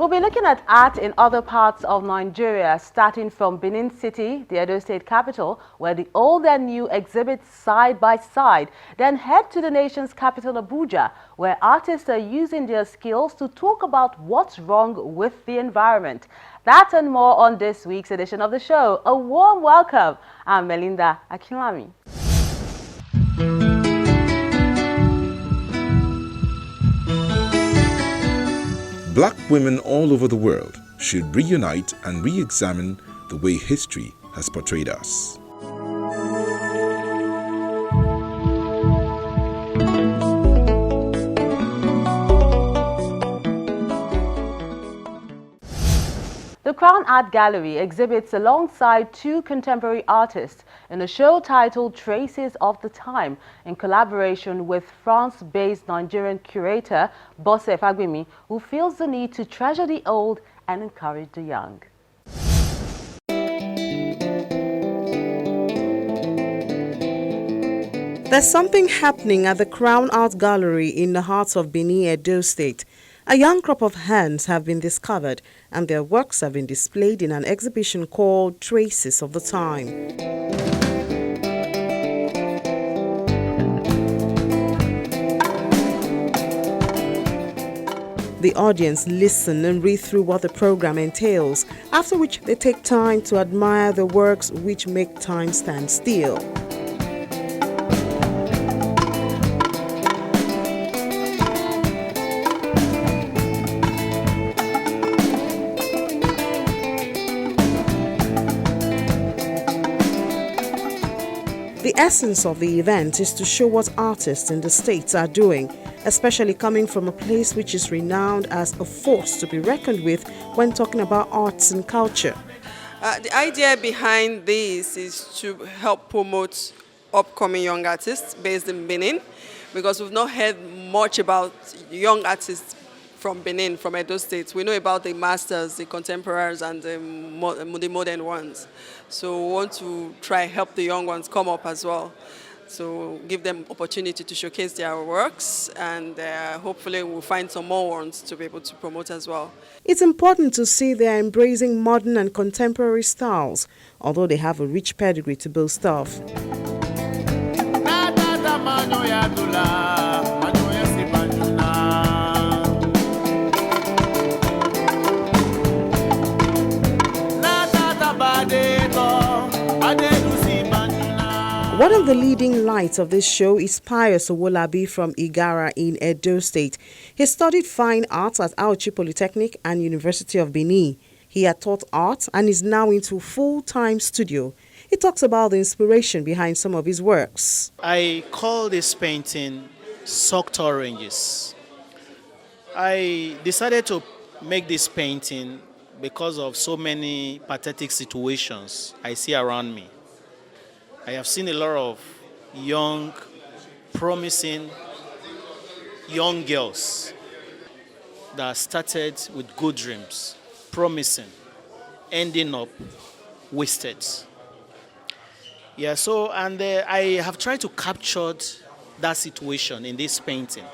We'll be looking at art in other parts of Nigeria, starting from Benin City, the Edo State capital, where the old and new exhibit side by side. Then head to the nation's capital, Abuja, where artists are using their skills to talk about what's wrong with the environment. That and more on this week's edition of the show. A warm welcome. I'm Melinda Akinlami. Black women all over the world should reunite and re-examine the way history has portrayed us. The Crowne Art Gallery exhibits alongside two contemporary artists in a show titled Traces of the Time in collaboration with France-based Nigerian curator BOSE FAGBEMI, who feels the need to treasure the old and encourage the young. There's something happening at the Crowne Art Gallery in the heart of Benin, Edo State. A young crop of hands have been discovered and their works have been displayed in an exhibition called Traces of the Time. The audience listen and read through what the program entails, after which they take time to admire the works which make time stand still. The essence of the event is to show what artists in the States are doing, especially coming from a place which is renowned as a force to be reckoned with when talking about arts and culture. The idea behind this is to help promote upcoming young artists based in Benin, because we've not heard much about young artists from Benin, from Edo State. We know about the masters, the contemporaries, and the modern ones. So we want to try help the young ones come up as well. So give them opportunity to showcase their works, and hopefully we'll find some more ones to be able to promote as well. It's important to see they're embracing modern and contemporary styles, although they have a rich pedigree to boast of. One of the leading lights of this show is PIUS OWOLABI from Igara in Edo State. He studied fine arts at Auchi Polytechnic and University of Benin. He had taught art and is now into full-time studio. He talks about the inspiration behind some of his works. I call this painting Sucked Oranges. I decided to make this painting because of so many pathetic situations I see around me. I have seen a lot of young, promising young girls that started with good dreams, promising, ending up wasted. Yeah, so, and I have tried to capture that situation in this painting.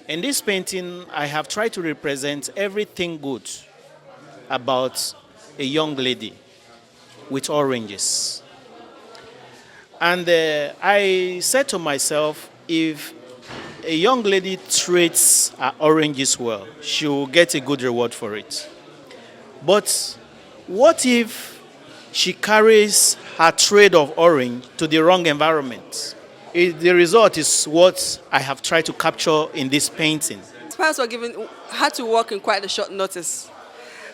In this painting, I have tried to represent everything good about a young lady with oranges. And I said to myself, if a young lady treats her oranges well, she will get a good reward for it. But what if she carries her trade of orange to the wrong environment? The result is what I have tried to capture in this painting. Spies had to work in quite a short notice,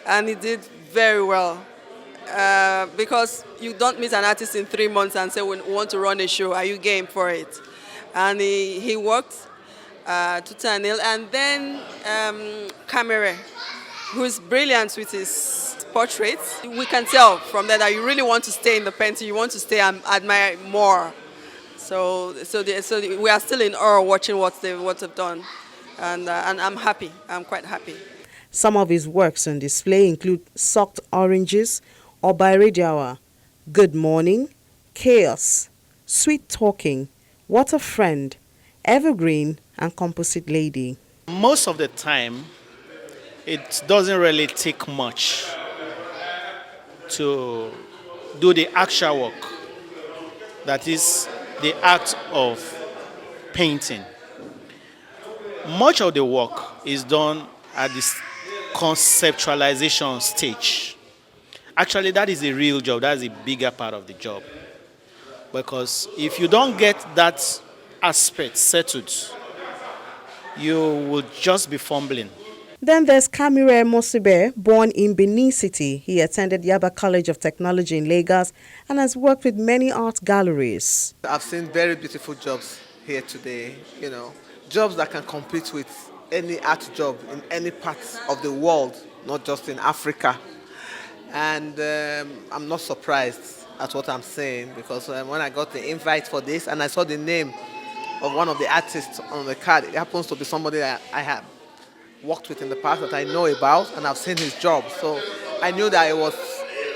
and he did very well. Because you don't meet an artist in 3 months and say, we want to run a show, are you game for it? And he worked to nail. And then Camera, who's brilliant with his portraits, we can tell from that you really want to stay in the painting, you want to stay and admire more. So we are still in awe watching what they've done. And I'm happy, I'm quite happy. Some of his works on display include Sucked Oranges, Obaredawa, Good Morning, Chaos, Sweet Talking, What a Friend, Evergreen, and Composite Lady. Most of the time, it doesn't really take much to do the actual work, that is the act of painting. Much of the work is done at this conceptualization stage. Actually, that is a real job. That's a bigger part of the job. Because if you don't get that aspect settled, you will just be fumbling. Then there's Kamire Mosibe, born in Benin City. He attended Yaba College of Technology in Lagos and has worked with many art galleries. I've seen very beautiful jobs here today, jobs that can compete with any art job in any part of the world, not just in Africa. And I'm not surprised at what I'm saying, because when I got the invite for this and I saw the name of one of the artists on the card, it happens to be somebody that I have worked with in the past, that I know about, and I've seen his job. So I knew that it was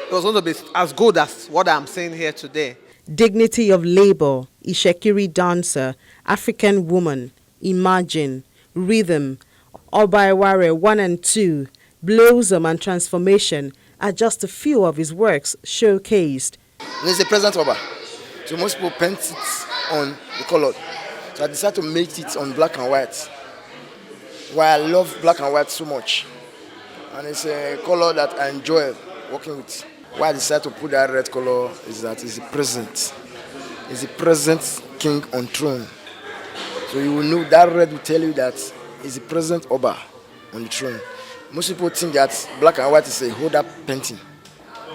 going to be as good as what I'm saying here today. Dignity of Labor, Ishekiri Dancer, African Woman, Imagine, Rhythm, Obaiware 1 and 2, Blossom and Transformation are just a few of his works showcased. There's a present Oba. So most people paint it on the color. So I decided to make it on black and white. Why I love black and white so much. And it's a color that I enjoy working with. Why I decided to put that red color is that it's a present. It's a present king on throne. So you will know that red will tell you that it's a present Oba on the throne. Most people think that black and white is a hold-up painting.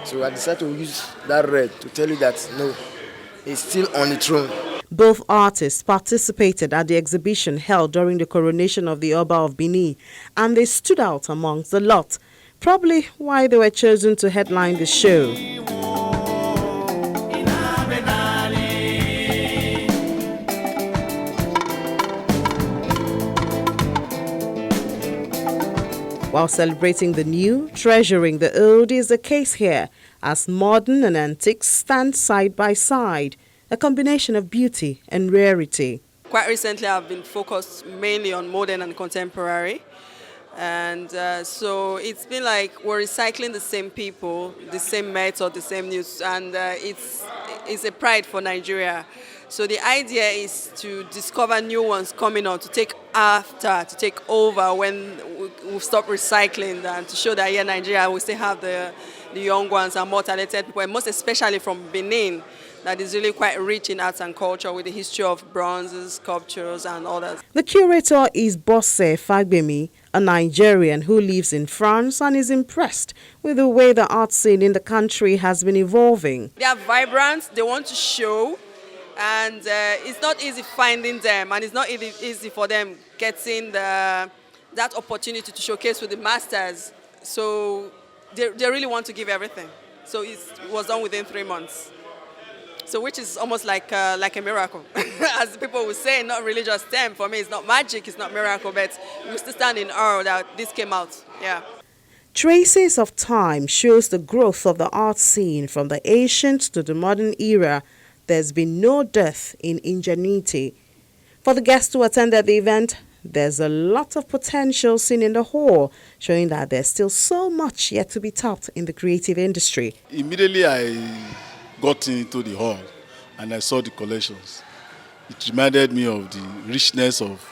So I decided to use that red to tell you that no, it's still on the throne. Both artists participated at the exhibition held during the coronation of the Oba of Benin, and they stood out amongst the lot, probably why they were chosen to headline the show. While celebrating the new, treasuring the old is the case here, as modern and antiques stand side by side, a combination of beauty and rarity. Quite recently, I've been focused mainly on modern and contemporary. And so it's been like we're recycling the same people, the same method, the same news, and it's a pride for Nigeria. So the idea is to discover new ones coming on, to take after, to take over when we stop recycling, and to show that here in Nigeria we still have the young ones and more talented people, and most especially from Benin, that is really quite rich in arts and culture with the history of bronzes, sculptures and others. The curator is BOSE FAGBEMI, a Nigerian who lives in France and is impressed with the way the art scene in the country has been evolving. They are vibrant, they want to show, and it's not easy finding them, and it's not easy for them getting that opportunity to showcase with the masters. So they really want to give everything. So it was done within 3 months. So which is almost like a miracle. As people will say, not really just them. For me, it's not magic, it's not miracle, but we still stand in awe that this came out. Yeah. Traces of Time shows the growth of the art scene from the ancient to the modern era. There's been no dearth in ingenuity. For the guests who attended the event, there's a lot of potential seen in the hall, showing that there's still so much yet to be tapped in the creative industry. Immediately I got into the hall and I saw the collections. It reminded me of the richness of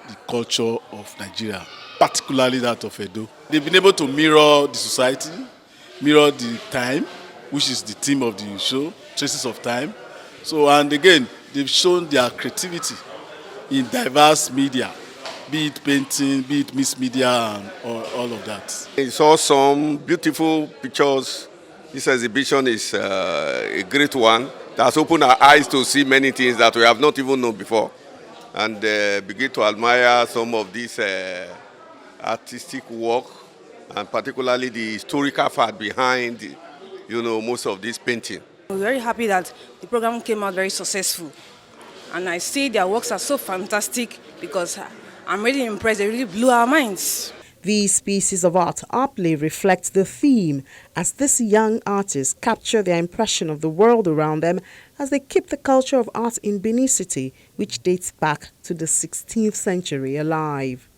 the culture of Nigeria, particularly that of Edo. They've been able to mirror the society, mirror the time, which is the theme of the show, Traces of Time. So, and again, they've shown their creativity in diverse media, be it painting, be it mixed media, and all of that. I saw some beautiful pictures. This exhibition is a great one. It has opened our eyes to see many things that we have not even known before, and begin to admire some of this artistic work, and particularly the historical fact behind, most of this painting. We're very happy that the program came out very successful, and I see their works are so fantastic because I'm really impressed. They really blew our minds. These pieces of art aptly reflect the theme as these young artists capture their impression of the world around them as they keep the culture of art in Benin City, which dates back to the 16th century, alive.